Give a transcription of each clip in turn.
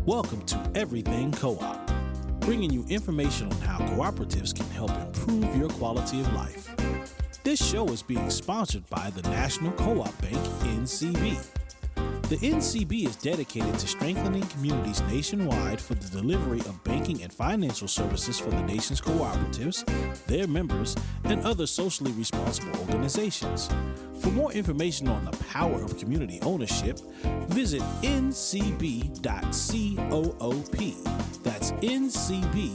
Welcome to Everything Co-op, bringing you information on how cooperatives can help improve your quality of life. This show is being sponsored by the National Cooperative Bank, NCB. The NCB is dedicated to strengthening communities nationwide for the delivery of banking and financial services for the nation's cooperatives, their members, and other socially responsible organizations. For more information on the power of community ownership, visit ncb.coop. That's ncb.coop.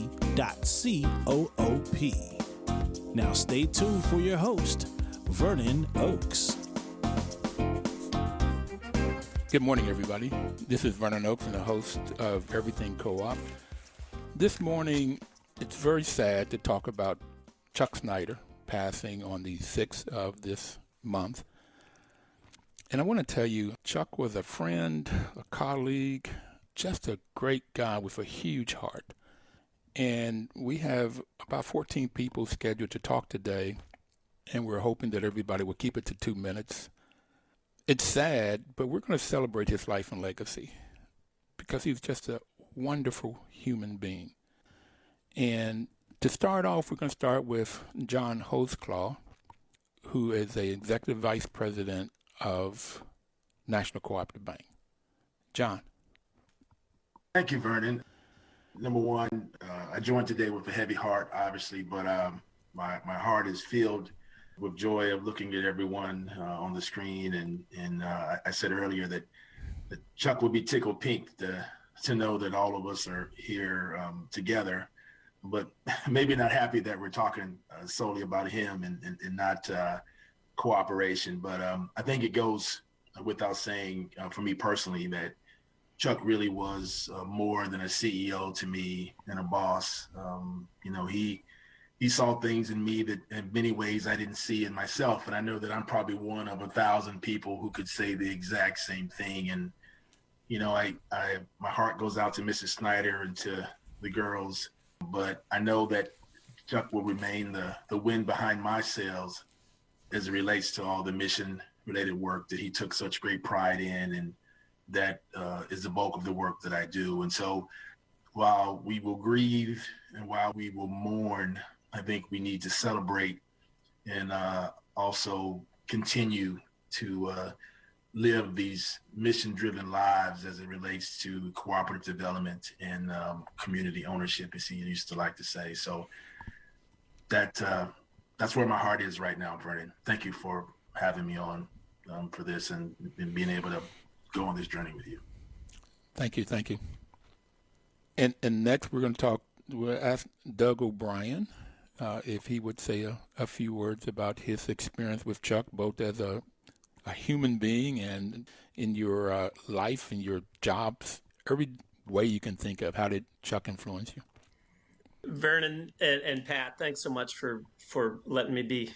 Now stay tuned for your host, Vernon Oakes. Good morning, everybody. This is Vernon Oakes and the host of Everything Co-op. This morning, it's very sad to talk about Chuck Snyder passing on the 6th of this month. And I want to tell you, Chuck was a friend, a colleague, just a great guy with a huge heart. And we have about 14 people scheduled to talk today, and we're hoping that everybody will keep it to 2 minutes. It's sad, but we're going to celebrate his life and legacy because he's just a wonderful human being. And to start off, we're going to start with John Holtzclaw, who is the Executive Vice President of National Cooperative Bank. John. Thank you, Vernon. Number one, I joined today with a heavy heart, obviously, but my heart is filled with joy of looking at everyone on the screen. And I said earlier that Chuck would be tickled pink to know that all of us are here together, but maybe not happy that we're talking solely about him and not cooperation. But I think it goes without saying for me personally that Chuck really was more than a CEO to me and a boss. He saw things in me that in many ways I didn't see in myself. And I know that I'm probably one of 1,000 people who could say the exact same thing. And, my heart goes out to Mrs. Snyder and to the girls, but I know that Chuck will remain the wind behind my sails as it relates to all the mission related work that he took such great pride in. And that is the bulk of the work that I do. And so while we will grieve and while we will mourn, I think we need to celebrate and also continue to live these mission-driven lives as it relates to cooperative development and community ownership, as he used to like to say. So that's where my heart is right now, Vernon. Thank you for having me on for this and being able to go on this journey with you. Thank you. And next we'll ask Doug O'Brien if he would say a few words about his experience with Chuck, both as a human being and in your life and your jobs, every way you can think of. How did Chuck influence you? Vernon and Pat, thanks so much for letting me be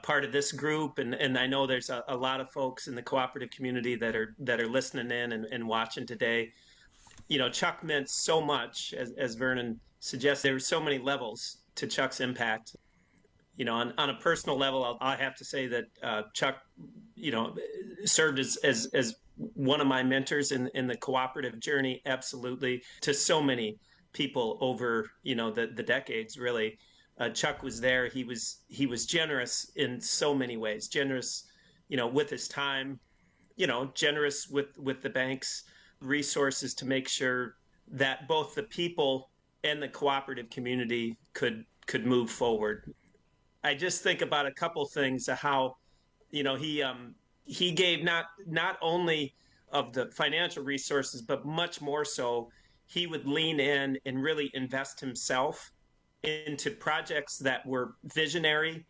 part of this group. And I know there's a lot of folks in the cooperative community that are listening in and watching today. Chuck meant so much, as Vernon suggests. There were so many levels to Chuck's impact. On a personal level, I have to say that Chuck, served as one of my mentors in the cooperative journey, absolutely, to so many people over, the decades, really. Chuck was there. He was generous in so many ways, generous, with his time, generous with the bank's resources to make sure that both the people and the cooperative community could move forward. I just think about a couple things of how, he gave not only of the financial resources, but much more so, he would lean in and really invest himself into projects that were visionary,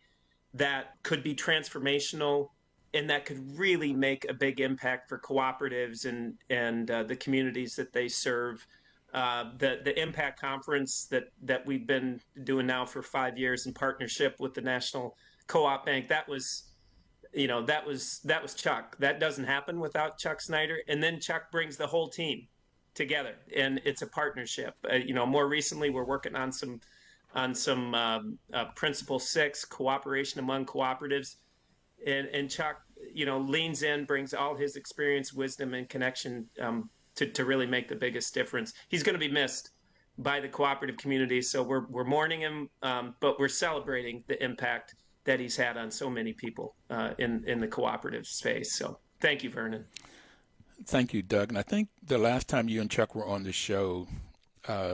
that could be transformational, and that could really make a big impact for cooperatives and the communities that they serve. The Impact Conference that we've been doing now for 5 years in partnership with the National Co-op Bank, that was Chuck. That doesn't happen without Chuck Snyder. And then Chuck brings the whole team together, and it's a partnership. More recently, we're working on some Principle 6, cooperation among cooperatives, and Chuck, leans in, brings all his experience, wisdom, and connection to really make the biggest difference. He's going to be missed by the cooperative community, so we're mourning him, but we're celebrating the impact that he's had on so many people in the cooperative space. So thank you, Vernon. Thank you, Doug. And I think the last time you and Chuck were on the show,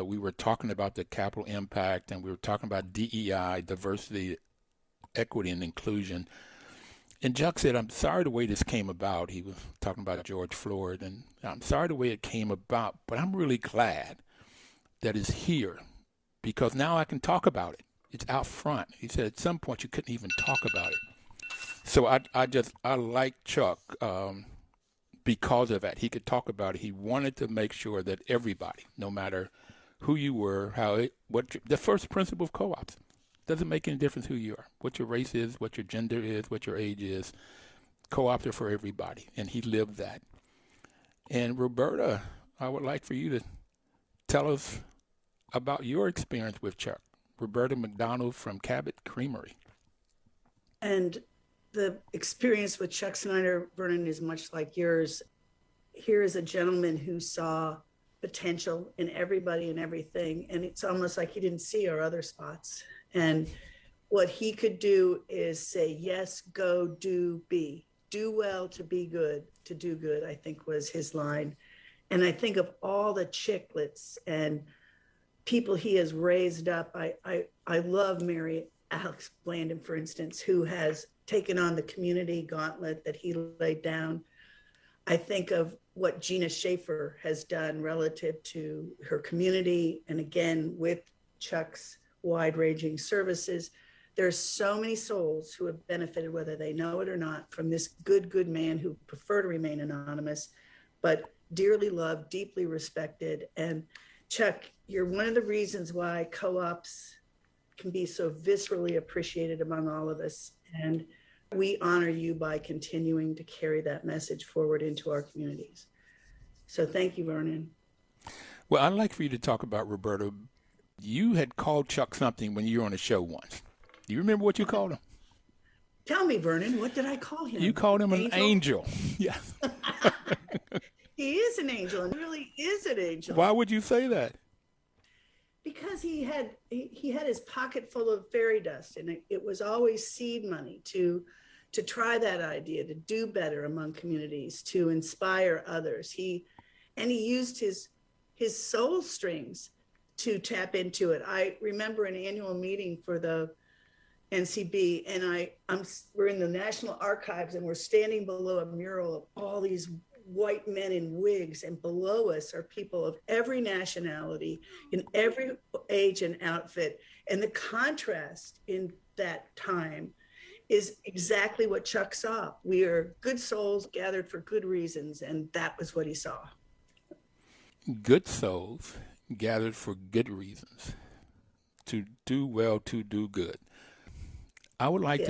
we were talking about the capital impact, and we were talking about DEI, diversity, equity, and inclusion. And Chuck said, I'm sorry the way this came about. He was talking about George Floyd, and I'm sorry the way it came about, but I'm really glad that it's here because now I can talk about it. It's out front. He said at some point you couldn't even talk about it. So I like Chuck because of that. He could talk about it. He wanted to make sure that everybody, no matter who you were, the first principle of co-ops, doesn't make any difference who you are, what your race is, what your gender is, what your age is. Co-ops are for everybody, and he lived that. And Roberta, I would like for you to tell us about your experience with Chuck. Roberta MacDonald from Cabot Creamery. And the experience with Chuck Snyder, Vernon, is much like yours. Here is a gentleman who saw potential in everybody and everything, and it's almost like he didn't see our other spots. And what he could do is say, yes, go, do, be. Do well to be good, to do good, I think was his line. And I think of all the chicklets and people he has raised up. I love Mary Alex Blanton, for instance, who has taken on the community gauntlet that he laid down. I think of what Gina Schaefer has done relative to her community, and again, with Chuck's wide-ranging services. There's so many souls who have benefited, whether they know it or not, from this good man who prefer to remain anonymous, but dearly loved, deeply respected. And Chuck, you're one of the reasons why co-ops can be so viscerally appreciated among all of us. And we honor you by continuing to carry that message forward into our communities. So thank you, Vernon. Well, I'd like for you to talk about Roberta. You had called Chuck something when you were on a show once. Do you remember what you called him? Tell me, Vernon, what did I call him? You called him an angel. Yes. He is an angel, and really is an angel. Why would you say that? Because he had his pocket full of fairy dust, and it was always seed money to try that idea, to do better among communities, to inspire others. He used his soul strings to tap into it. I remember an annual meeting for the NCB, and we're in the National Archives, and we're standing below a mural of all these white men in wigs, and below us are people of every nationality, in every age and outfit. And the contrast in that time is exactly what Chuck saw. We are good souls gathered for good reasons, and that was what he saw. Good souls gathered for good reasons, to do well, to do good. I would like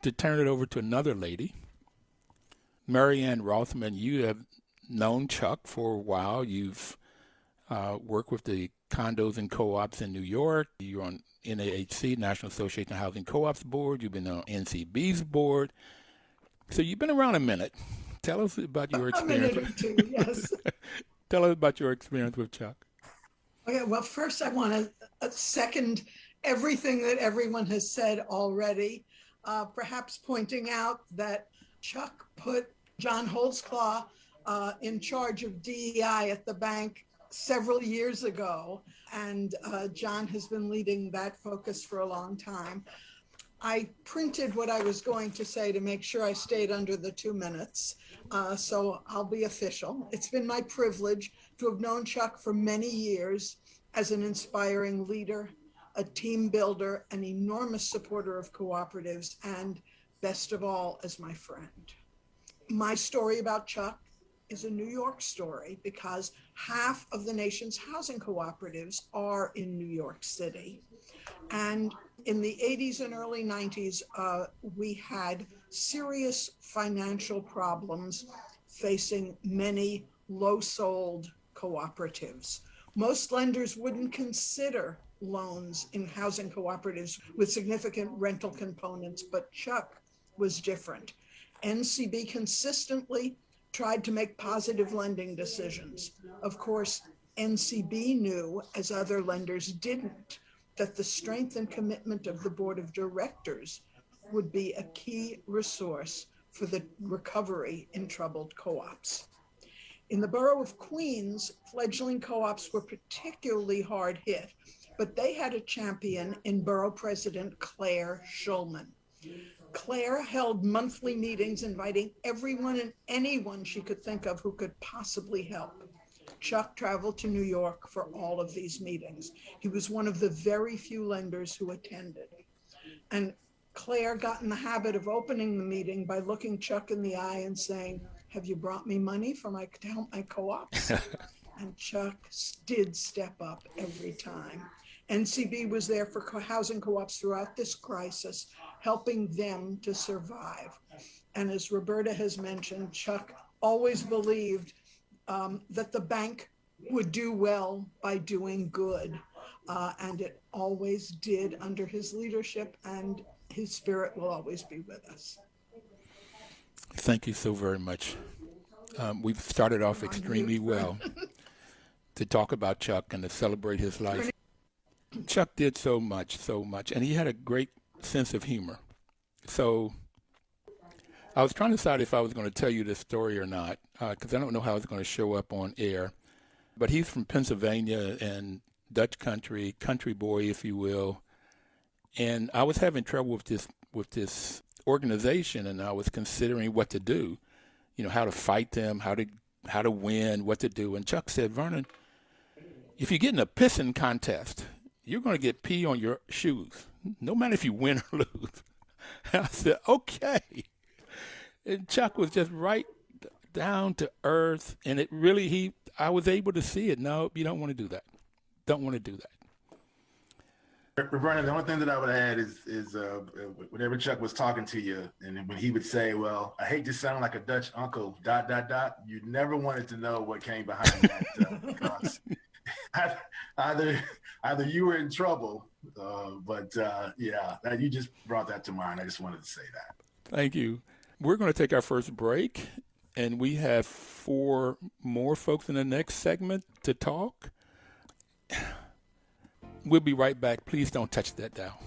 to turn it over to another lady. Ann Rothman, you have known Chuck for a while. You've worked with the condos and co-ops in New York. You're on NAHC, National Association of Housing Co-ops Board. You've been on NCB's board. So you've been around a minute. Tell us about your experience. A minute or two, yes. Tell us about your experience with Chuck. Okay, well, first I want to second everything that everyone has said already, perhaps pointing out that Chuck put John Holtzclaw in charge of DEI at the bank several years ago, and John has been leading that focus for a long time. I printed what I was going to say to make sure I stayed under the 2 minutes, so I'll be official. It's been my privilege to have known Chuck for many years as an inspiring leader, a team builder, an enormous supporter of cooperatives, and best of all, as my friend. My story about Chuck is a New York story because half of the nation's housing cooperatives are in New York City. And in the 80s and early 90s, we had serious financial problems facing many low-sold cooperatives. Most lenders wouldn't consider loans in housing cooperatives with significant rental components, but Chuck was different. NCB consistently tried to make positive lending decisions. Of course, NCB knew, as other lenders didn't, that the strength and commitment of the board of directors would be a key resource for the recovery in troubled co-ops. In the borough of Queens, fledgling co-ops were particularly hard hit, but they had a champion in Borough President Claire Schulman. Claire held monthly meetings inviting everyone and anyone she could think of who could possibly help. Chuck traveled to New York for all of these meetings. He was one of the very few lenders who attended. And Claire got in the habit of opening the meeting by looking Chuck in the eye and saying, "Have you brought me money to help my co-ops?" And Chuck did step up every time. NCB was there for housing co-ops throughout this crisis, helping them to survive. And as Roberta has mentioned, Chuck always believed that the bank would do well by doing good. And it always did under his leadership, and his spirit will always be with us. Thank you so very much. We've started off extremely well to talk about Chuck and to celebrate his life. Chuck did so much, and he had a great sense of humor. So I was trying to decide if I was going to tell you this story or not, because I don't know how it's going to show up on air. But he's from Pennsylvania and Dutch country boy, if you will. And I was having trouble with this organization, and I was considering what to do, how to fight them, how to win, what to do. And Chuck said, "Vernon, if you get in a pissing contest, you're going to get pee on your shoes, no matter if you win or lose." And I said, "Okay." And Chuck was just right down to earth, and it really, I was able to see it. No, you don't want to do that. Don't want to do that. Vernon, the only thing that I would add is whenever Chuck was talking to you, and when he would say, "Well, I hate to sound like a Dutch uncle, ... you never wanted to know what came behind that because either you were in trouble, but you just brought that to mind. I just wanted to say that. Thank you. We're going to take our first break, and we have 4 more folks in the next segment to talk. We'll be right back. Please don't touch that dial.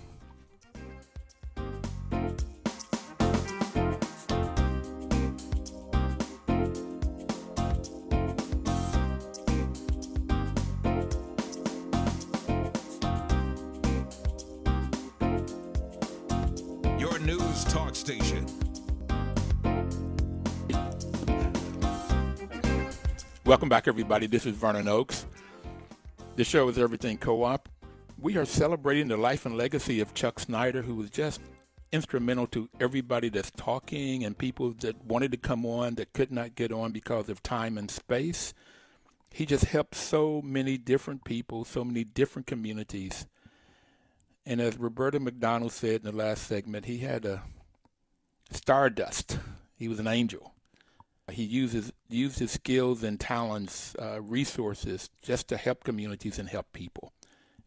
Your news talk station. Welcome back, everybody. This is Vernon Oakes. The show is Everything Co-op. We are celebrating the life and legacy of Chuck Snyder, who was just instrumental to everybody that's talking and people that wanted to come on that could not get on because of time and space. He just helped so many different people, so many different communities. And as Roberta MacDonald said in the last segment, he had a stardust. He was an angel. He used his skills and talents, resources, just to help communities and help people.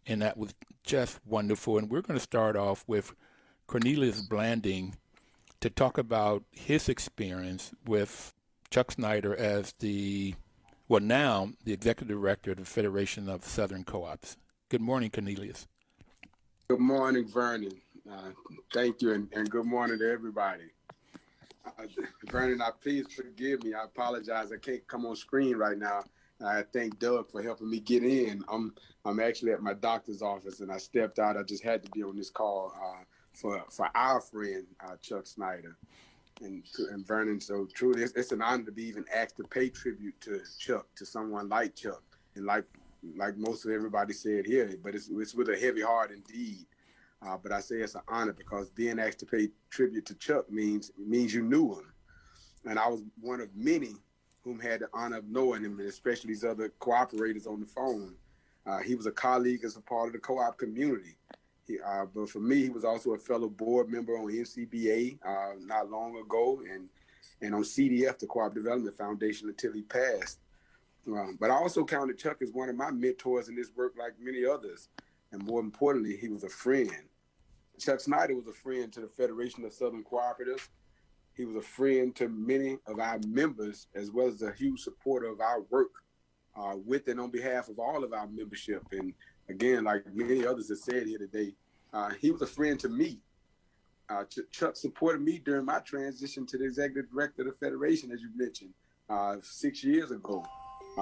And that was just wonderful. And we're going to start off with Cornelius Blanding to talk about his experience with Chuck Snyder as now the executive director of the Federation of Southern Co-ops. Good morning, Cornelius. Good morning, Vernon. Thank you, and good morning to everybody. Vernon, please forgive me. I apologize. I can't come on screen right now. I thank Doug for helping me get in. I'm actually at my doctor's office, and I stepped out. I just had to be on this call for our friend Chuck Snyder and Vernon. So truly, it's an honor to be even asked to pay tribute to Chuck, to someone like Chuck, and like most of everybody said here. But it's with a heavy heart indeed. But I say it's an honor because being asked to pay tribute to Chuck means you knew him. And I was one of many whom had the honor of knowing him, and especially these other cooperators on the phone. He was a colleague as a part of the co-op community. But for me, he was also a fellow board member on NCBA not long ago, and on CDF, the Co-op Development Foundation, until he passed. But I also counted Chuck as one of my mentors in this work, like many others. And more importantly, he was a friend. Chuck Snyder was a friend to the Federation of Southern Cooperatives. He was a friend to many of our members, as well as a huge supporter of our work with and on behalf of all of our membership. And again, like many others have said here today, he was a friend to me. Chuck supported me during my transition to the executive director of the Federation, as you mentioned, 6 years ago.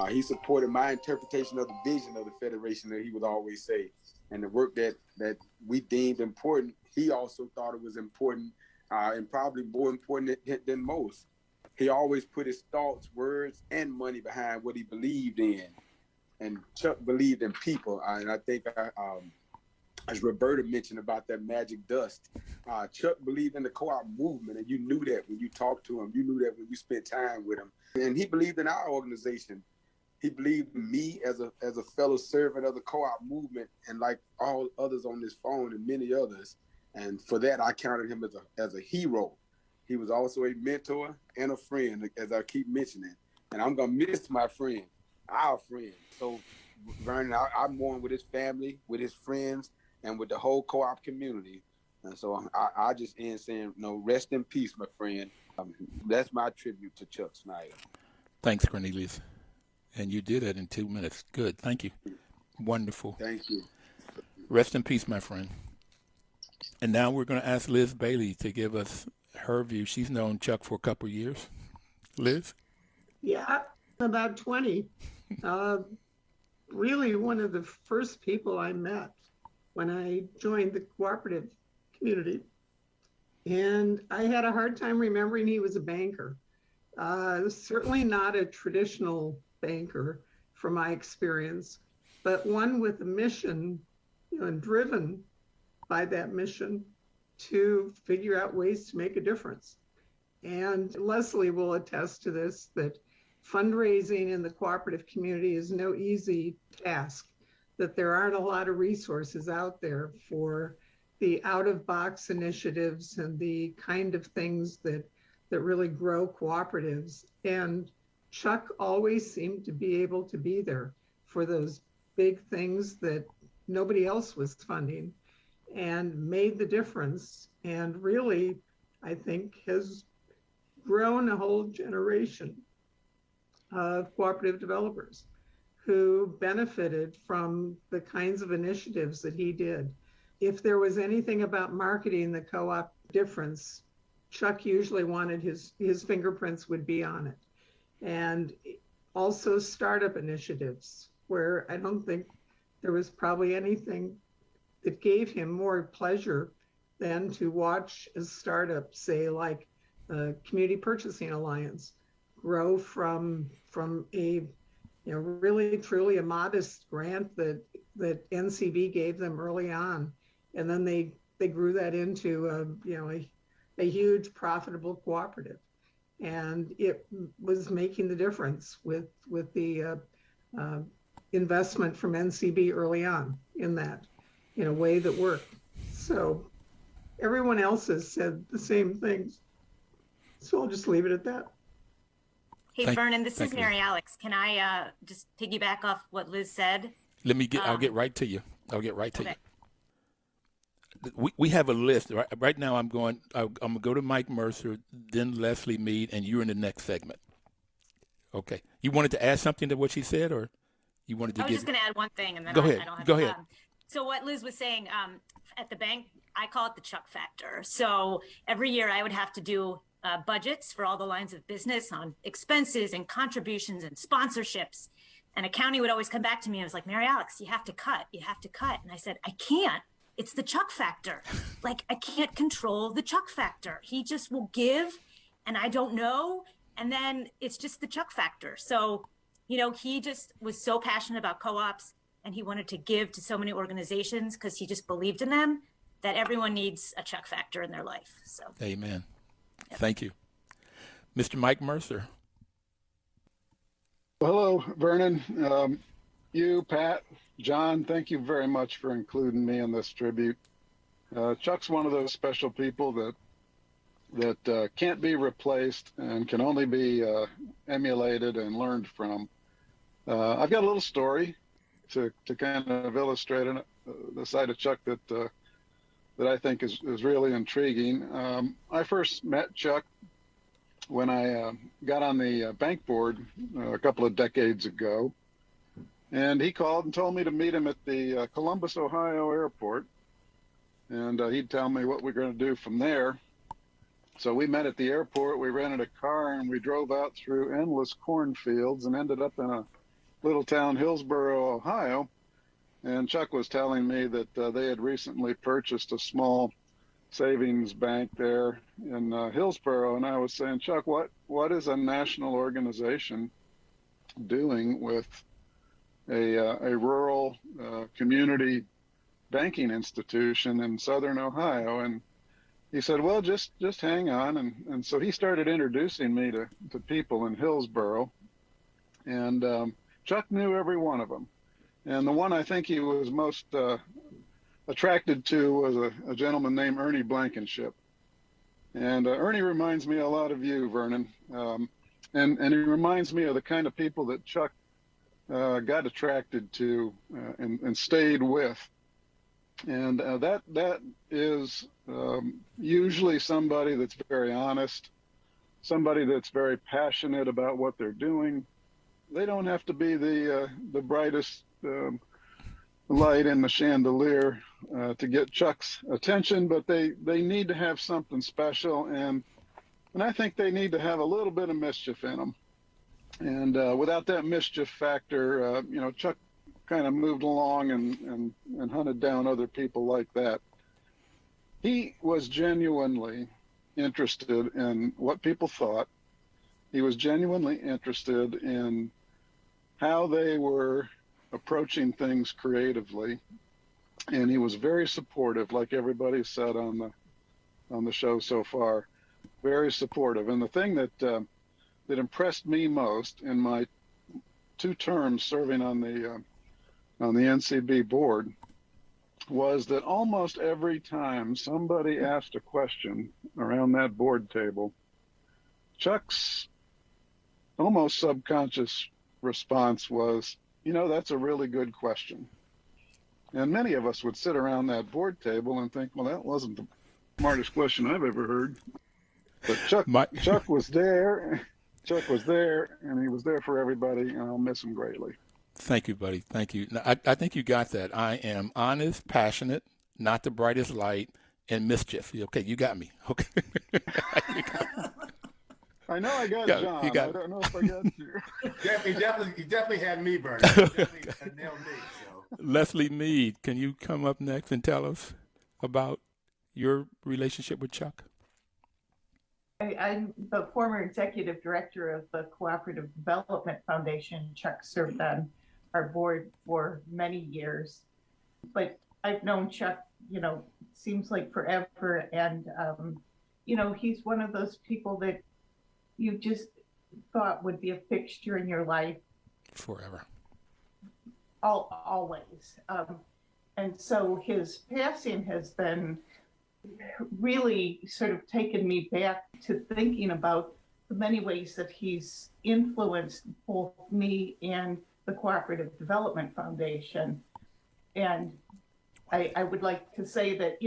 He supported my interpretation of the vision of the Federation that he would always say. And the work that we deemed important, he also thought it was important and probably more important than most. He always put his thoughts, words, and money behind what he believed in. And Chuck believed in people. And I think, as Roberta mentioned about that magic dust, Chuck believed in the co-op movement, and you knew that when you talked to him. You knew that when you spent time with him. And he believed in our organization. He believed in me as a fellow servant of the co-op movement, and like all others on this phone and many others. And for that, I counted him as a hero. He was also a mentor and a friend, as I keep mentioning. And I'm going to miss my friend, our friend. So, Vernon, I'm going with his family, with his friends, and with the whole co-op community. And so I just end saying, rest in peace, my friend. That's my tribute to Chuck Snyder. Thanks, Cornelius. And you did it in 2 minutes. Good. Thank you. Wonderful. Thank you. Rest in peace, my friend. And now we're going to ask Liz Bailey to give us her view. She's known Chuck for a couple of years. Liz? Yeah, about 20. Really one of the first people I met when I joined the cooperative community. And I had a hard time remembering he was a banker. Certainly not a traditional banker from my experience, but one with a mission, and driven by that mission to figure out ways to make a difference. And Leslie will attest to this, that fundraising in the cooperative community is no easy task, that there aren't a lot of resources out there for the out-of-box initiatives and the kind of things that really grow cooperatives. And Chuck always seemed to be able to be there for those big things that nobody else was funding, and made the difference, and really, I think, has grown a whole generation of cooperative developers who benefited from the kinds of initiatives that he did. If there was anything about marketing the co-op difference, Chuck usually wanted his fingerprints would be on it. And also startup initiatives, where I don't think there was probably anything that gave him more pleasure than to watch a startup, say like Community Purchasing Alliance, grow from a really truly a modest grant that NCB gave them early on, and then they grew that into a huge profitable cooperative, and it was making the difference with the investment from NCB early on in that, in a way that worked. So everyone else has said the same things, so I'll just leave it at that. Hey, Vernon, this is Mary Alex. Can I just piggyback off what Liz said? I'll get right to you. You. We have a list. Right now I'm going to go to Mike Mercer, then Leslie Mead, and you're in the next segment. Okay. You wanted to add something to what she said, or you wanted to I was just going to add one thing, and then Go I ahead. don't have Go ahead. So what Liz was saying, at the bank, I call it the Chuck factor. So every year I would have to do budgets for all the lines of business on expenses and contributions and sponsorships. And accounting would always come back to me and was like, Mary Alex, you have to cut. And I said, I can't. It's the Chuck factor. Like, I can't control the Chuck factor. He just will give, and I don't know. And then it's just the Chuck factor. So, he just was so passionate about co-ops, and he wanted to give to so many organizations because he just believed in them, that everyone needs a Chuck factor in their life. So, amen. Yep. Thank you. Mr. Mike Mercer. Hello, Vernon. You, Pat, John, thank you very much for including me in this tribute. Chuck's one of those special people that can't be replaced and can only be emulated and learned from. I've got a little story to kind of illustrate the side of Chuck that I think is really intriguing. I first met Chuck when I got on the bank board a couple of decades ago. And he called and told me to meet him at the Columbus, Ohio airport. And he'd tell me what we're going to do from there. So we met at the airport. We rented a car and we drove out through endless cornfields and ended up in a little town, Hillsboro, Ohio. And Chuck was telling me that they had recently purchased a small savings bank there in Hillsboro. And I was saying, Chuck, what is a national organization doing with a rural community banking institution in Southern Ohio? And he said, well, just hang on. And so he started introducing me to people in Hillsboro. And Chuck knew every one of them. And the one I think he was most attracted to was a gentleman named Ernie Blankenship. And Ernie reminds me a lot of you, Vernon. And he reminds me of the kind of people that Chuck got attracted to and stayed with. And that is usually somebody that's very honest, somebody that's very passionate about what they're doing. They don't have to be the brightest light in the chandelier to get Chuck's attention, but they need to have something special, and I think they need to have a little bit of mischief in them. And without that mischief factor, Chuck kind of moved along and hunted down other people like that. He was genuinely interested in what people thought. He was genuinely interested in how they were approaching things creatively, and he was very supportive, like everybody said on the show so far. Very supportive. And the thing that impressed me most in my 2 terms serving on the NCB board was that almost every time somebody asked a question around that board table, Chuck's almost subconscious response was, that's a really good question. And many of us would sit around that board table and think, well, that wasn't the smartest question I've ever heard. But Chuck was there. Chuck was there, and he was there for everybody, and I'll miss him greatly. Thank you, buddy. Thank you. Now, I think you got that. I am honest, passionate, not the brightest light, and mischief. Okay, you got me. Okay. I know I got John. I don't know if I got you. He definitely had me, Vernon. He definitely nailed me. So. Leslie Mead, can you come up next and tell us about your relationship with Chuck? I'm the former executive director of the Cooperative Development Foundation. Chuck served on our board for many years, but I've known Chuck, seems like forever. And, he's one of those people that you just thought would be a fixture in your life. Forever. Always. And so his passing has been really sort of taken me back to thinking about the many ways that he's influenced both me and the Cooperative Development Foundation. And I would like to say that,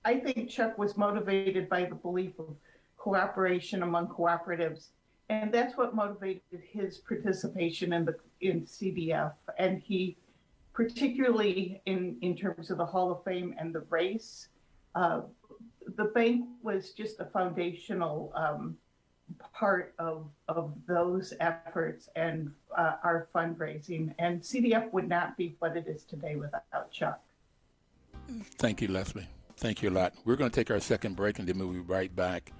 I think Chuck was motivated by the belief of cooperation among cooperatives. And that's what motivated his participation in CDF. And he, particularly in terms of the Hall of Fame and the race, the bank was just a foundational part of those efforts and our fundraising. And CDF would not be what it is today without Chuck. Thank you, Leslie. Thank you a lot. We're going to take our second break and then we'll be right back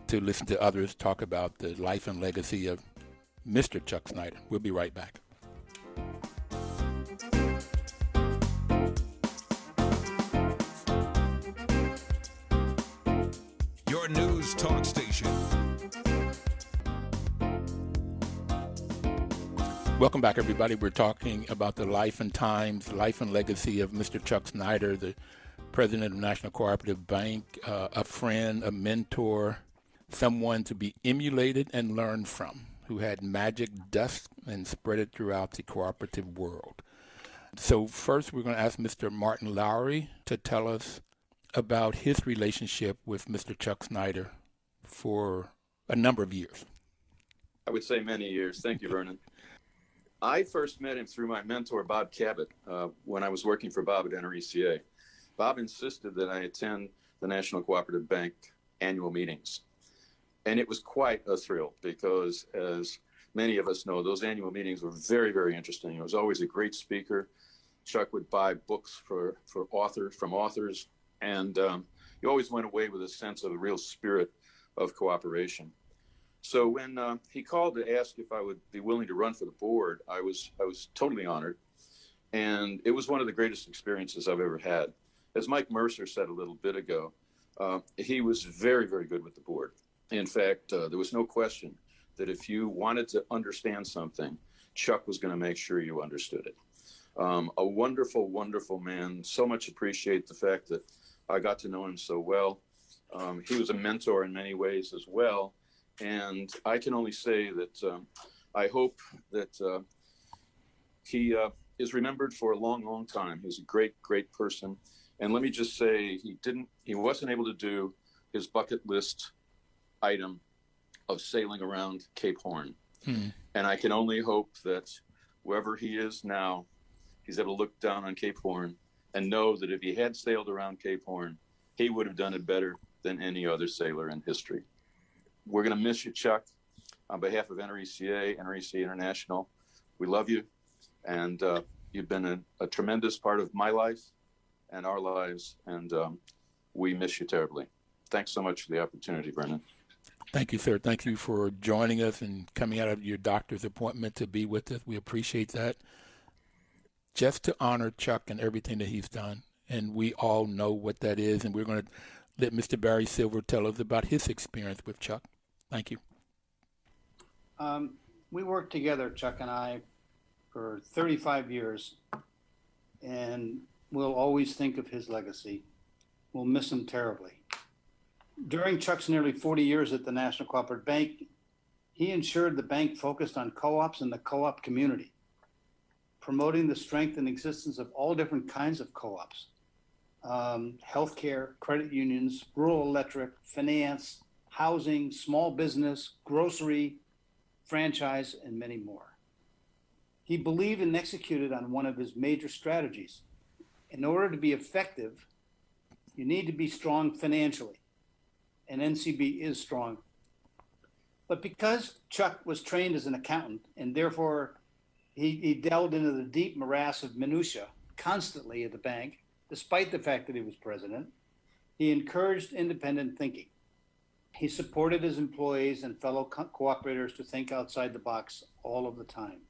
to listen to others talk about the life and legacy of Mr. Chuck Snyder. We'll be right back. Your news talk station. Welcome back, everybody. We're talking about the life and times, life and legacy of Mr. Chuck Snyder, the president of National Cooperative Bank, a friend, a mentor, someone to be emulated and learned from, who had magic dust and spread it throughout the cooperative world. So first, we're going to ask Mr. Martin Lowery to tell us about his relationship with Mr. Chuck Snyder for a number of years. I would say many years. Thank you, Vernon. I first met him through my mentor, Bob Cabot, when I was working for Bob at NRECA. Bob insisted that I attend the National Cooperative Bank annual meetings. And it was quite a thrill because, as many of us know, those annual meetings were very, very interesting. It was always a great speaker. Chuck would buy books from authors, and you always went away with a sense of the real spirit of cooperation. So when he called to ask if I would be willing to run for the board, I was totally honored. And it was one of the greatest experiences I've ever had. As Mike Mercer said a little bit ago, he was very, very good with the board. In fact, there was no question that if you wanted to understand something, Chuck was going to make sure you understood it. A wonderful, wonderful man. So much appreciate the fact that I got to know him so well. He was a mentor in many ways as well. And I can only say that I hope that he is remembered for a long, long time. He's a great, great person. And let me just say, he wasn't able to do his bucket list item of sailing around Cape Horn. And I can only hope that wherever he is now, he's able to look down on Cape Horn and know that if he had sailed around Cape Horn, he would have done it better than any other sailor in history. We're going to miss you, Chuck. On behalf of NRECA, NRECA International, we love you. And you've been a tremendous part of my life and our lives. And we miss you terribly. Thanks so much for the opportunity, Vernon. Thank you, sir. Thank you for joining us and coming out of your doctor's appointment to be with us. We appreciate that. Just to honor Chuck and everything that he's done. And we all know what that is. And we're going to let Mr. Barry Silver tell us about his experience with Chuck. Thank you. We worked together, Chuck and I, for 35 years. And we'll always think of his legacy. We'll miss him terribly. During Chuck's nearly 40 years at the National Cooperative Bank, he ensured the bank focused on co-ops and the co-op community, promoting the strength and existence of all different kinds of co-ops, healthcare, credit unions, rural electric, finance, housing, small business, grocery, franchise, and many more. He believed and executed on one of his major strategies. In order to be effective, you need to be strong financially. And NCB is strong. But because Chuck was trained as an accountant and therefore he delved into the deep morass of minutia constantly at the bank, despite the fact that he was president, he encouraged independent thinking. He supported his employees and fellow cooperators to think outside the box all of the time.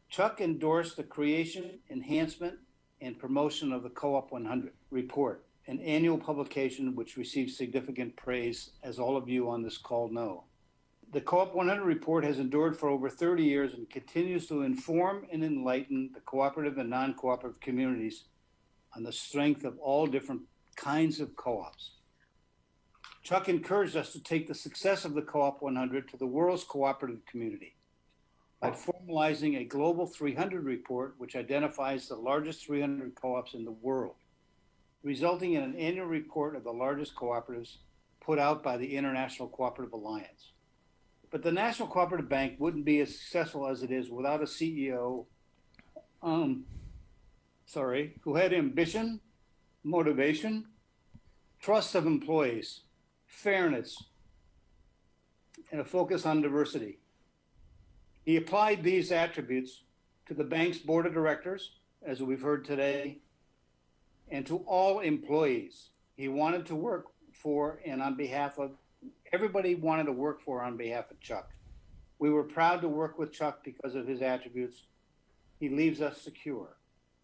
Chuck endorsed the creation, enhancement, and promotion of the Co-op 100 report, an annual publication which receives significant praise, as all of you on this call know. The Co-op 100 report has endured for over 30 years and continues to inform and enlighten the cooperative and non-cooperative communities on the strength of all different kinds of co-ops. Chuck encouraged us to take the success of the Co-op 100 to the world's cooperative community by formalizing a global 300 report which identifies the largest 300 co-ops in the world, resulting in an annual report of the largest cooperatives put out by the International Cooperative Alliance. But the National Cooperative Bank wouldn't be as successful as it is without a CEO who had ambition, motivation, trust of employees, fairness, and a focus on diversity. He applied these attributes to the bank's board of directors, as we've heard today, and to all employees. He wanted to work for and on behalf of, everybody wanted to work for on behalf of Chuck. We were proud to work with Chuck because of his attributes. He leaves us secure.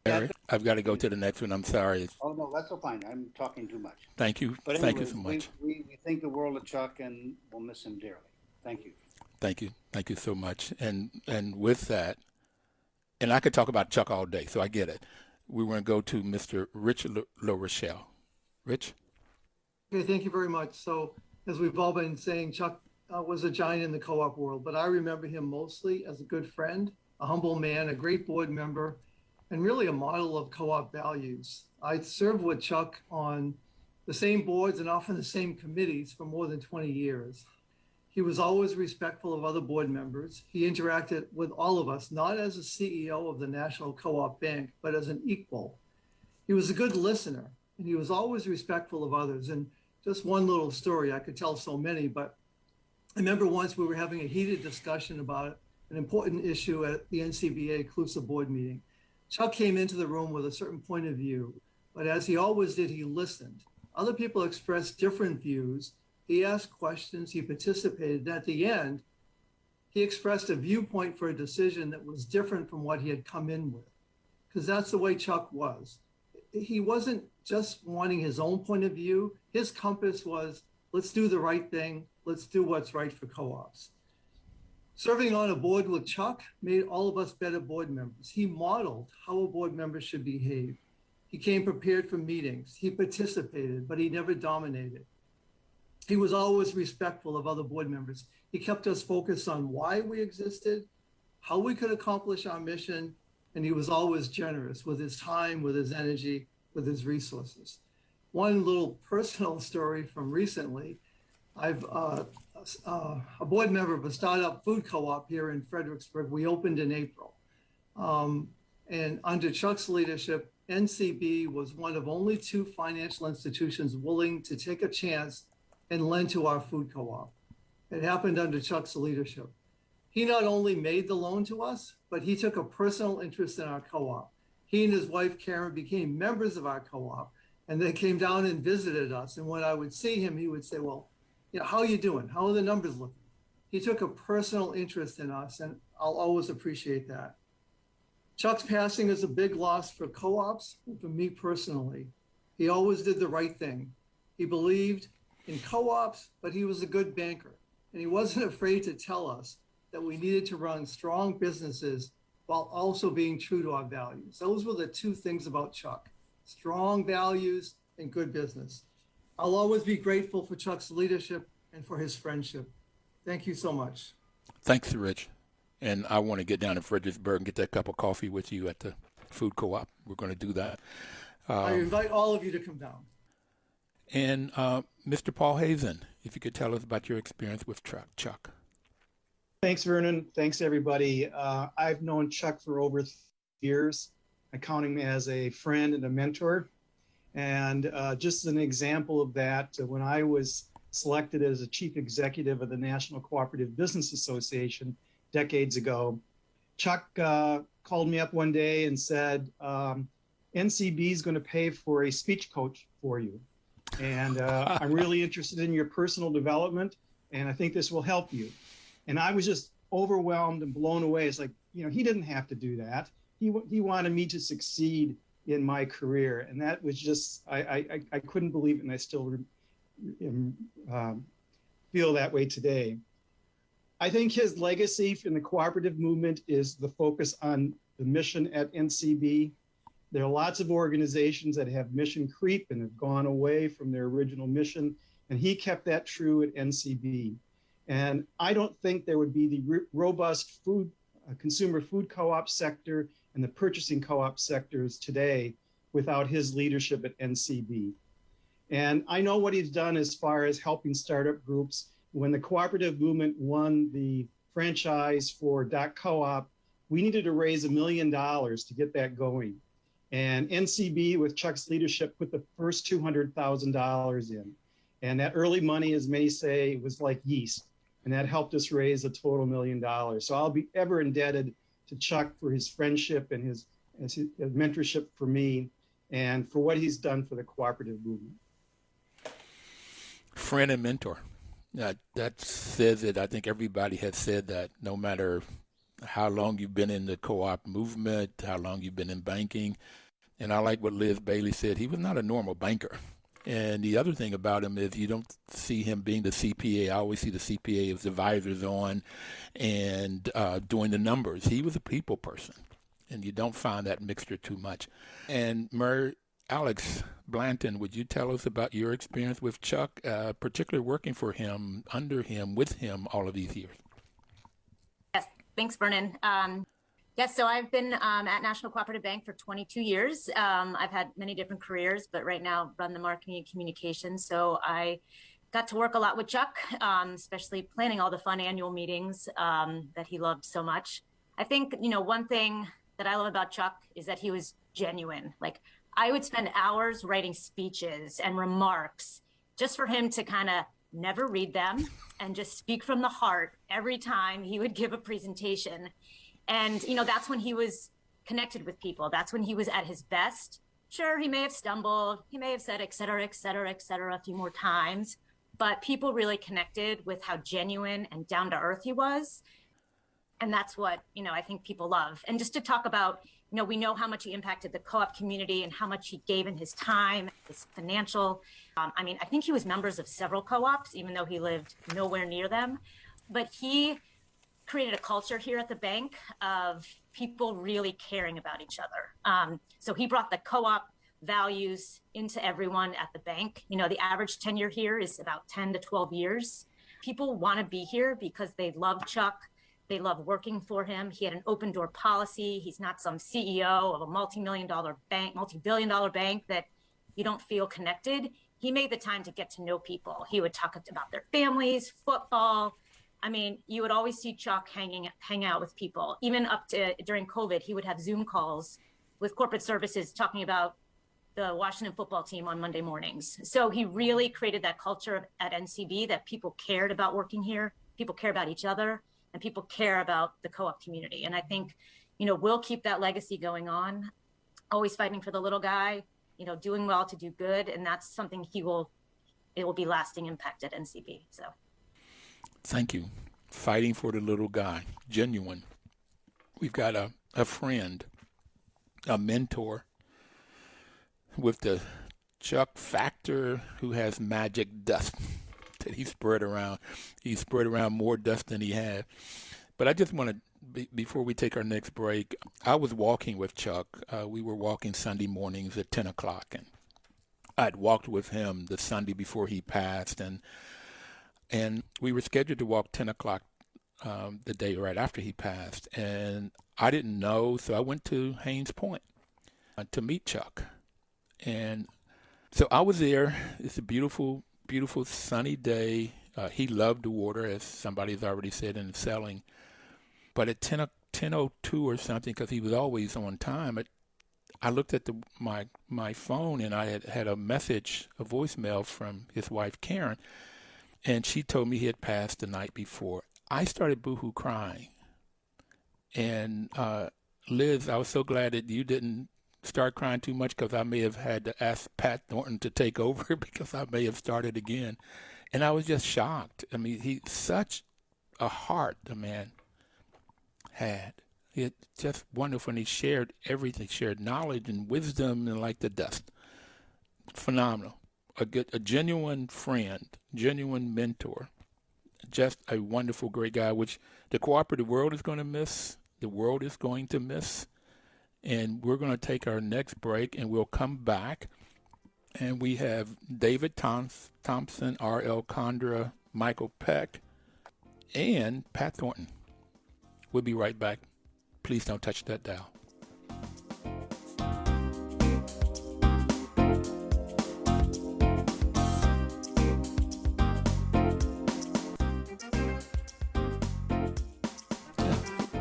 Barry, I've got to go to the next one. I'm sorry. Oh, no, that's so fine. I'm talking too much. Thank you. But anyway, thank you so much. We think the world of Chuck and we'll miss him dearly. Thank you. Thank you. Thank you so much. And with that, and I could talk about Chuck all day, so I get it. We want to go to Mr. Rich LaRochelle. Rich? Okay, thank you very much. So as we've all been saying, Chuck was a giant in the co-op world, but I remember him mostly as a good friend, a humble man, a great board member, and really a model of co-op values. I served with Chuck on the same boards and often the same committees for more than 20 years. He was always respectful of other board members. He interacted with all of us, not as a CEO of the National Co-op Bank, but as an equal. He was a good listener, and he was always respectful of others. And just one little story, I could tell so many, but I remember once we were having a heated discussion about an important issue at the NCBA inclusive board meeting. Chuck came into the room with a certain point of view, but as he always did, he listened. Other people expressed different views. He asked questions, he participated, and at the end, he expressed a viewpoint for a decision that was different from what he had come in with, because that's the way Chuck was. He wasn't just wanting his own point of view. His compass was, let's do the right thing. Let's do what's right for co-ops. Serving on a board with Chuck made all of us better board members. He modeled how a board member should behave. He came prepared for meetings. He participated, but he never dominated. He was always respectful of other board members. He kept us focused on why we existed, how we could accomplish our mission, and he was always generous with his time, with his energy, with his resources. One little personal story from recently, I've a board member of a startup food co-op here in Fredericksburg. We opened in April. And under Chuck's leadership, NCB was one of only 2 financial institutions willing to take a chance and lend to our food co-op. It happened under Chuck's leadership. He not only made the loan to us, but he took a personal interest in our co-op. He and his wife, Karen, became members of our co-op, and they came down and visited us. And when I would see him, he would say, well, you know, how are you doing? How are the numbers looking? He took a personal interest in us, and I'll always appreciate that. Chuck's passing is a big loss for co-ops and for me personally. He always did the right thing. He believed in co-ops, but he was a good banker. And he wasn't afraid to tell us that we needed to run strong businesses while also being true to our values. Those were the 2 things about Chuck: strong values and good business. I'll always be grateful for Chuck's leadership and for his friendship. Thank you so much. Thanks, Rich. And I want to get down to Fredericksburg and get that cup of coffee with you at the food co-op. We're going to do that. I invite all of you to come down. And Mr. Paul Hazen, if you could tell us about your experience with Chuck. Thanks, Vernon. Thanks, everybody. I've known Chuck for over 3 years. I count him as a friend and a mentor. And just as an example of that, when I was selected as a chief executive of the National Cooperative Business Association decades ago, Chuck called me up one day and said, NCB is going to pay for a speech coach for you. And I'm really interested in your personal development, and I think this will help you. And I was just overwhelmed and blown away. It's like, you know, he didn't have to do that. He wanted me to succeed in my career. And that was just, I couldn't believe it. And I still feel that way today. I think his legacy in the cooperative movement is the focus on the mission at NCB. There are lots of organizations that have mission creep and have gone away from their original mission, and he kept that true at NCB. And I don't think there would be the robust consumer food co-op sector and the purchasing co-op sectors today without his leadership at NCB. And I know what he's done as far as helping startup groups. When the cooperative movement won the franchise for .coop, we needed to raise $1 million to get that going. And NCB, with Chuck's leadership, put the first $200,000 in. And that early money, as many say, was like yeast. And that helped us raise a total $1 million. So I'll be ever indebted to Chuck for his friendship and his mentorship for me and for what he's done for the cooperative movement. Friend and mentor. That says it. I think everybody has said that, no matter how long you've been in the co-op movement, how long you've been in banking. And I like what Liz Bailey said. He was not a normal banker. And the other thing about him is you don't see him being the CPA. I always see the CPA as advisors on and doing the numbers. He was a people person, and you don't find that mixture too much. And Alex Blanton, would you tell us about your experience with Chuck, particularly working for him, under him, with him all of these years? Yes, thanks, Vernon. Yes, so I've been at National Cooperative Bank for 22 years. I've had many different careers, but right now run the marketing and communications. So I got to work a lot with Chuck, especially planning all the fun annual meetings that he loved so much. I think, one thing that I love about Chuck is that he was genuine. Like, I would spend hours writing speeches and remarks just for him to kind of never read them and just speak from the heart every time he would give a presentation. And, that's when he was connected with people. That's when he was at his best. Sure, he may have stumbled. He may have said, et cetera, et cetera, et cetera, a few more times. But people really connected with how genuine and down to earth he was. And that's what, I think people love. And just to talk about, we know how much he impacted the co-op community and how much he gave in his time, his financial. I think he was members of several co-ops, even though he lived nowhere near them. But he created a culture here at the bank of people really caring about each other. So he brought the co-op values into everyone at the bank. The average tenure here is about 10 to 12 years. People want to be here because they love Chuck. They love working for him. He had an open door policy. He's not some CEO of a multi-billion dollar bank that you don't feel connected. He made the time to get to know people. He would talk about their families, football. You would always see Chuck hang out with people. Even up to during COVID, he would have Zoom calls with corporate services talking about the Washington football team on Monday mornings. So he really created that culture at NCB that people cared about working here, people care about each other, and people care about the co-op community. And I think, we'll keep that legacy going on, always fighting for the little guy, doing well to do good. And that's something it will be lasting impact at NCB. So. Thank you. Fighting for the little guy, genuine. We've got a friend, a mentor with the Chuck factor who has magic dust that he spread around. He spread around more dust than he had. But I just want to, before we take our next break, I was walking with Chuck. We were walking Sunday mornings at 10 o'clock, and I'd walked with him the Sunday before he passed, and we were scheduled to walk 10 o'clock the day right after he passed. And I didn't know, so I went to Haynes Point to meet Chuck. And so I was there. It's a beautiful, beautiful sunny day. He loved the water, as somebody's already said in the selling. But at 10:02 or something, because he was always on time, I looked at my phone, and I had a message, a voicemail from his wife, Karen, and she told me he had passed the night before. I started boohoo crying. And Liz, I was so glad that you didn't start crying too much, because I may have had to ask Pat Thornton to take over because I may have started again. And I was just shocked. He's such a heart the man had. It's just wonderful. And he shared everything, shared knowledge and wisdom and like the dust. Phenomenal. A genuine friend, genuine mentor. Just a wonderful, great guy, which the cooperative world is going to miss. The world is going to miss. And we're going to take our next break, and we'll come back. And we have David Thompson, R.L. Condra, Michael Peck, and Pat Thornton. We'll be right back. Please don't touch that dial.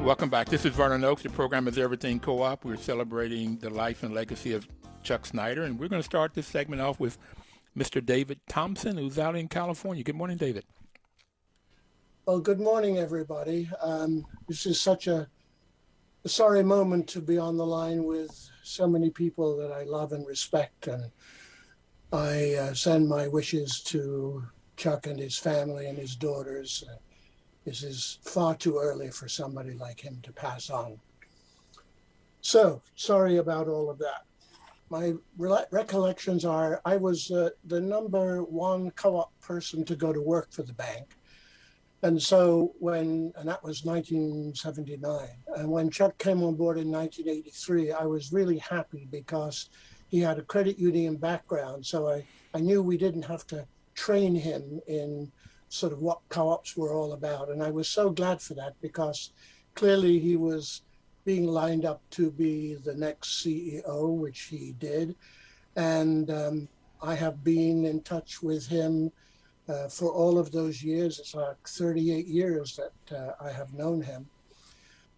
Welcome back. This is Vernon Oakes. The program is Everything Co-op. We're celebrating the life and legacy of Chuck Snyder, and we're going to start this segment off with Mr. David Thompson, who's out in California. Good morning, David. Well, good morning, everybody. This is such a sorry moment to be on the line with so many people that I love and respect, and I send my wishes to Chuck and his family and his daughters. This is far too early for somebody like him to pass on. So, sorry about all of that. My recollections are I was the number one co-op person to go to work for the bank. And so and that was 1979. And when Chuck came on board in 1983, I was really happy because he had a credit union background. So I knew we didn't have to train him in sort of what co-ops were all about. And I was so glad for that, because clearly he was being lined up to be the next CEO, which he did. And I have been in touch with him for all of those years. It's like 38 years that I have known him.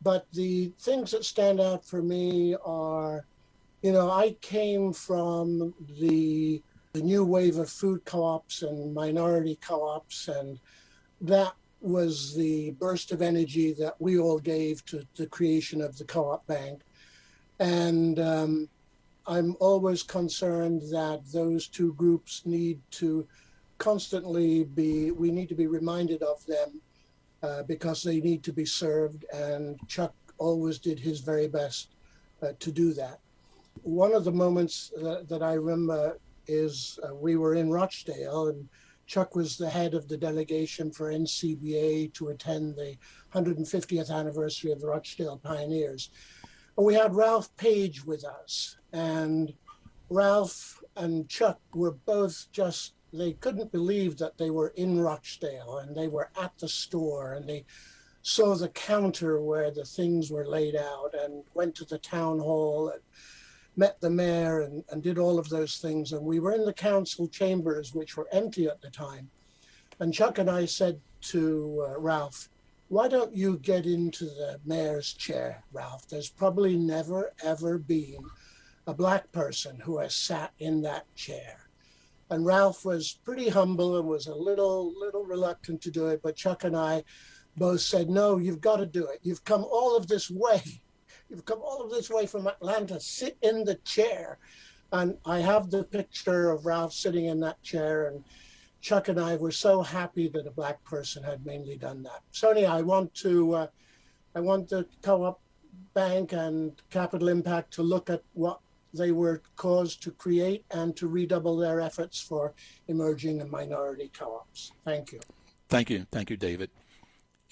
But the things that stand out for me are, I came from the new wave of food co-ops and minority co-ops, and that was the burst of energy that we all gave to the creation of the co-op bank. And I'm always concerned that those two groups need to constantly we need to be reminded of them because they need to be served, and Chuck always did his very best to do that. One of the moments that I remember is we were in Rochdale, and Chuck was the head of the delegation for NCBA to attend the 150th anniversary of the Rochdale Pioneers. And we had Ralph Page with us, and Ralph and Chuck were both they couldn't believe that they were in Rochdale, and they were at the store, and they saw the counter where the things were laid out, and went to the town hall and met the mayor and did all of those things. And we were in the council chambers, which were empty at the time. And Chuck and I said to Ralph, why don't you get into the mayor's chair, Ralph? There's probably never, ever been a black person who has sat in that chair. And Ralph was pretty humble and was a little reluctant to do it. But Chuck and I both said, no, you've got to do it. You've come all of this way. You've come all of this way from Atlanta. Sit in the chair. And I have the picture of Ralph sitting in that chair. And Chuck and I were so happy that a black person had mainly done that. So anyhow, I want the Co-op Bank and Capital Impact to look at what they were caused to create and to redouble their efforts for emerging and minority co-ops. Thank you. Thank you. Thank you, David.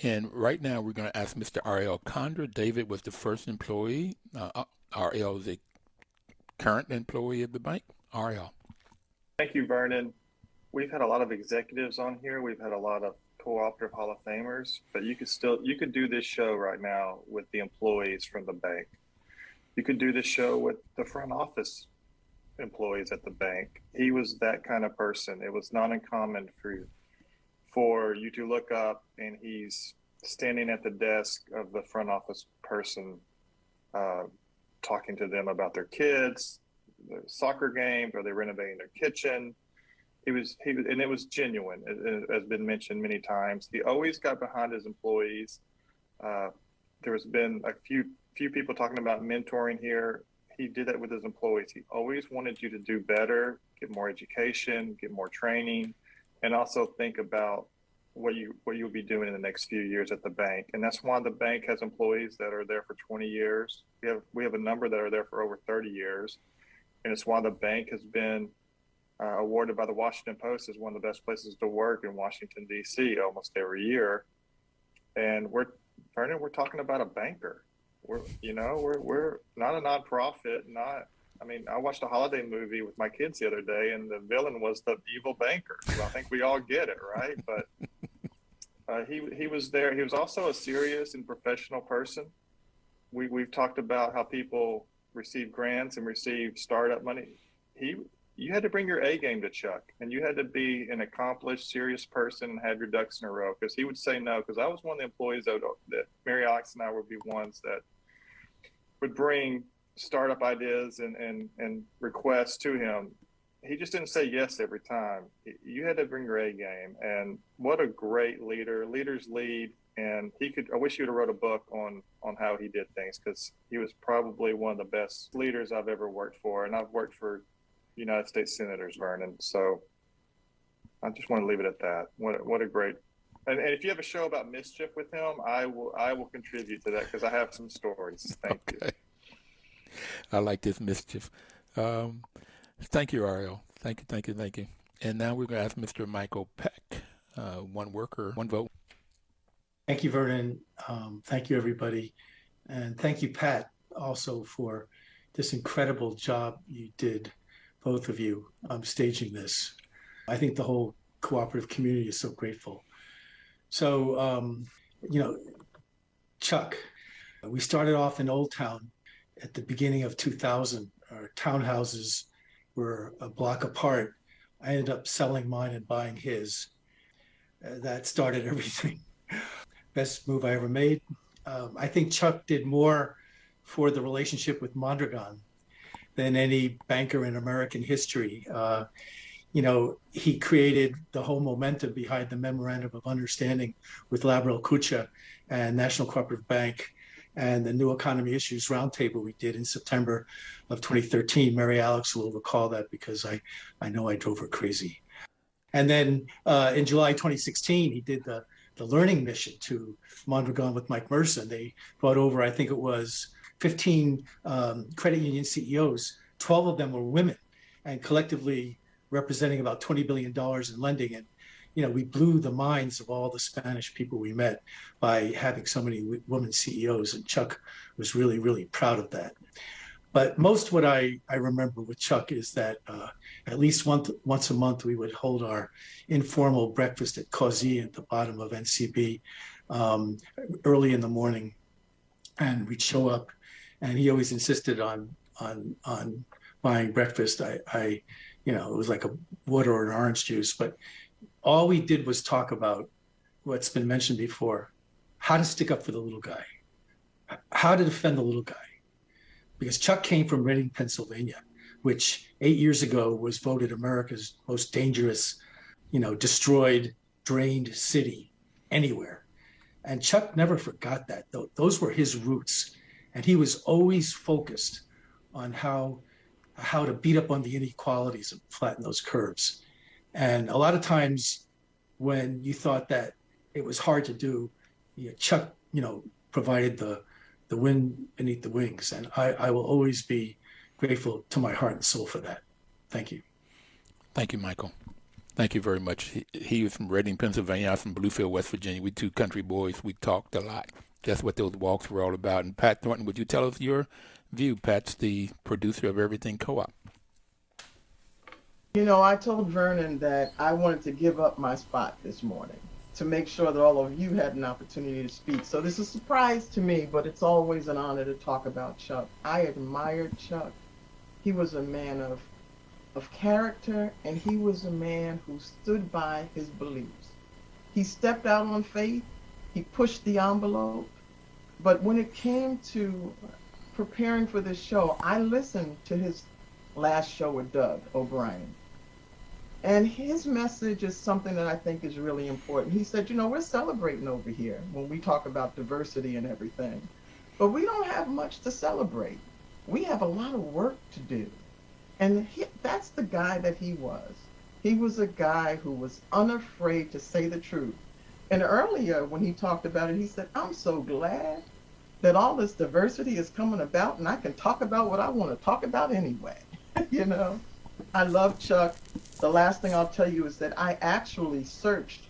And right now we're going to ask Mr. R.L. Condra. David was the first employee. R.L. is a current employee of the bank. R.L. Thank you, Vernon. We've had a lot of executives on here. We've had a lot of cooperative Hall of Famers, but you could do this show right now with the employees from the bank. You could do this show with the front office employees at the bank. He was that kind of person. It was not uncommon for you to look up and he's standing at the desk of the front office person, talking to them about their kids, their soccer games, are they renovating their kitchen? He was, and it was genuine. It has been mentioned many times. He always got behind his employees. There has been a few people talking about mentoring here. He did that with his employees. He always wanted you to do better, get more education, get more training, and also think about what you'll be doing in the next few years at the bank. And that's why the bank has employees that are there for 20 years. We have a number that are there for over 30 years. And it's why the bank has been awarded by the Washington Post as one of the best places to work in Washington, D.C. almost every year. And Vernon, we're talking about a banker. We're not a nonprofit. I watched a holiday movie with my kids the other day, and the villain was the evil banker. So I think we all get it, right? But he was there. He was also a serious and professional person. We've talked about how people receive grants and receive startup money. You had to bring your A game to Chuck, and you had to be an accomplished, serious person and have your ducks in a row, because he would say no. Because I was one of the employees that Mary Alex and I would be ones that would bring startup ideas and requests to him. He just didn't say yes every time. You had to bring your A game, and what a great leader. Leaders lead, and I wish you would have wrote a book on how he did things, because he was probably one of the best leaders I've ever worked for, and I've worked for United States Senators, Vernon. So I just want to leave it at that. What a great, and if you have a show about mischief with him, I will contribute to that, because I have some stories. Thank you. I like this mischief. Thank you, Ariel. Thank you. And now we're going to ask Mr. Michael Peck. One worker, one vote. Thank you, Vernon. Thank you, everybody. And thank you, Pat, also for this incredible job you did, both of you, staging this. I think the whole cooperative community is so grateful. So, Chuck, we started off in Old Town at the beginning of 2000. Our townhouses were a block apart. I ended up selling mine and buying his. that started everything. Best move I ever made. I think Chuck did more for the relationship with Mondragon than any banker in American history. He created the whole momentum behind the Memorandum of Understanding with Labrel Kucha and National Cooperative Bank and the New Economy Issues Roundtable we did in September of 2013. Mary Alex will recall that because I know I drove her crazy. And then in July 2016, he did the learning mission to Mondragon with Mike Mercer. They brought over, I think it was 15 credit union CEOs. 12 of them were women, and collectively representing about $20 billion in lending. And, we blew the minds of all the Spanish people we met by having so many women CEOs. And Chuck was really, really proud of that. But most what I remember with Chuck is that at least once a month, we would hold our informal breakfast at Causey at the bottom of NCB early in the morning. And we'd show up, and he always insisted on buying breakfast. It was like a water or an orange juice, but all we did was talk about what's been mentioned before: how to stick up for the little guy, how to defend the little guy. Because Chuck came from Reading, Pennsylvania, which 8 years ago was voted America's most dangerous, destroyed, drained city anywhere. And Chuck never forgot that. Those were his roots. And he was always focused on how to beat up on the inequalities and flatten those curves. And a lot of times when you thought that it was hard to do, Chuck, provided the wind beneath the wings. And I will always be grateful to my heart and soul for that. Thank you. Thank you, Michael. Thank you very much. He was from Reading, Pennsylvania. I was from Bluefield, West Virginia. We two country boys. We talked a lot. That's what those walks were all about. And Pat Thornton, would you tell us your view? Pat's the producer of Everything Co-op. I told Vernon that I wanted to give up my spot this morning to make sure that all of you had an opportunity to speak. So this is a surprise to me, but it's always an honor to talk about Chuck. I admired Chuck. He was a man of character, and he was a man who stood by his beliefs. He stepped out on faith. He pushed the envelope. But when it came to preparing for this show, I listened to his last show with Doug O'Brien. And his message is something that I think is really important. He said, we're celebrating over here when we talk about diversity and everything, but we don't have much to celebrate. We have a lot of work to do. And that's the guy that he was. He was a guy who was unafraid to say the truth. And earlier when he talked about it, he said, I'm so glad that all this diversity is coming about and I can talk about what I want to talk about anyway. I love Chuck. The last thing I'll tell you is that I actually searched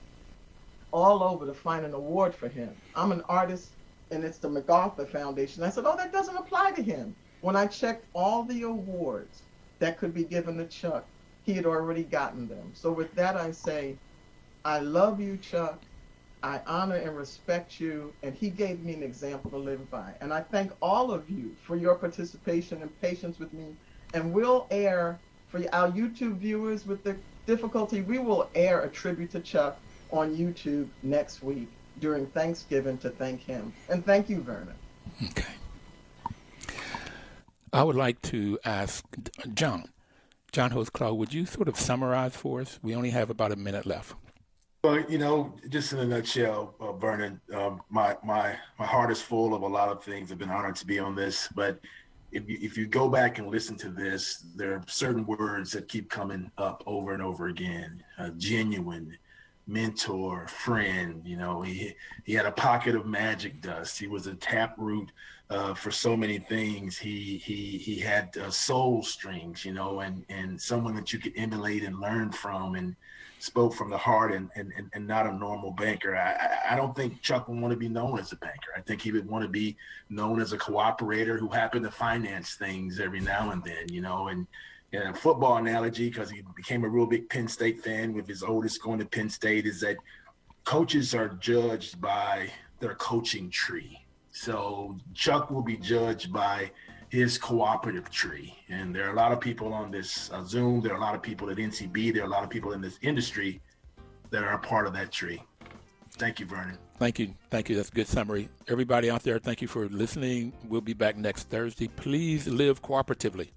all over to find an award for him. I'm an artist, and it's the MacArthur Foundation. I said, that doesn't apply to him. When I checked all the awards that could be given to Chuck, he had already gotten them. So with that, I say, I love you, Chuck. I honor and respect you, and he gave me an example to live by. And I thank all of you for your participation and patience with me. And we'll air, for our YouTube viewers with the difficulty, we will air a tribute to Chuck on YouTube next week during Thanksgiving to thank him. And thank you, Vernon. Okay. I would like to ask John Holtzclaw, would you sort of summarize for us? We only have about a minute left. Well, just in a nutshell, Vernon, my heart is full of a lot of things. I've been honored to be on this, but if you go back and listen to this, there are certain words that keep coming up over and over again. Genuine, mentor, friend. He had a pocket of magic dust. He was a taproot for so many things. He had soul strings, and someone that you could emulate and learn from, and spoke from the heart, and not a normal banker. I don't think Chuck would want to be known as a banker. I think he would want to be known as a cooperator who happened to finance things every now and then, and in a football analogy, because he became a real big Penn State fan with his oldest going to Penn State, is that coaches are judged by their coaching tree. So Chuck will be judged by his cooperative tree. And there are a lot of people on this Zoom. There are a lot of people at NCB. There are a lot of people in this industry that are a part of that tree. Thank you, Vernon. Thank you. Thank you. That's a good summary. Everybody out there, thank you for listening. We'll be back next Thursday. Please live cooperatively.